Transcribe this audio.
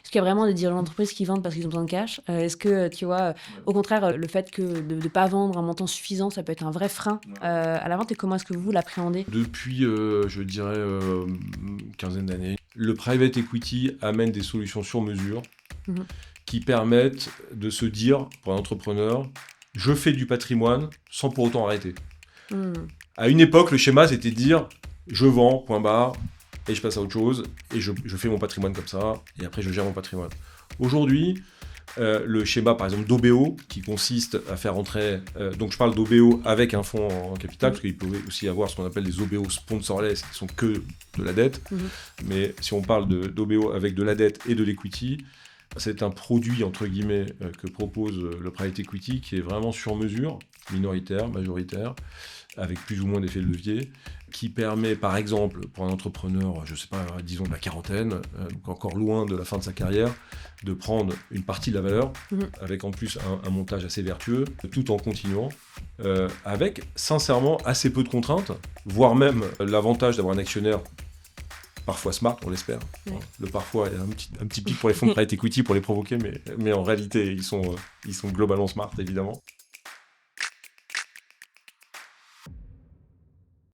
Est-ce qu'il y a vraiment des dirigeants d'entreprise qui vendent parce qu'ils ont besoin de cash? Est-ce que, tu vois, au contraire, le fait que de ne pas vendre un montant suffisant, ça peut être un vrai frein, à la vente et comment est-ce que vous l'appréhendez? Depuis, je dirais, une quinzaine d'années, le private equity amène des solutions sur mesure Mmh. qui permettent de se dire, pour un entrepreneur, je fais du patrimoine sans pour autant arrêter. Mmh. À une époque, le schéma, c'était de dire, je vends, point barre, et je passe à autre chose, et je fais mon patrimoine comme ça, et après je gère mon patrimoine. Aujourd'hui, le schéma, par exemple, d'OBO, qui consiste à faire entrer... donc je parle d'OBO avec un fonds en capital, parce qu'il peut aussi y avoir ce qu'on appelle des OBO sponsorless, qui sont que de la dette. Mmh. Mais si on parle d'OBO avec de la dette et de l'equity, c'est un produit, entre guillemets, que propose le private equity, qui est vraiment sur mesure, minoritaire, majoritaire, avec plus ou moins d'effet de levier, qui permet, par exemple, pour un entrepreneur, je ne sais pas, disons de la quarantaine, donc encore loin de la fin de sa carrière, de prendre une partie de la valeur, Mmh. avec en plus un montage assez vertueux, tout en continuant, avec sincèrement assez peu de contraintes, voire même l'avantage d'avoir un actionnaire parfois smart, on l'espère. Ouais. Le parfois, il y a un petit pic pour les fonds de private equity pour les provoquer, mais en réalité, ils sont globalement smart, évidemment.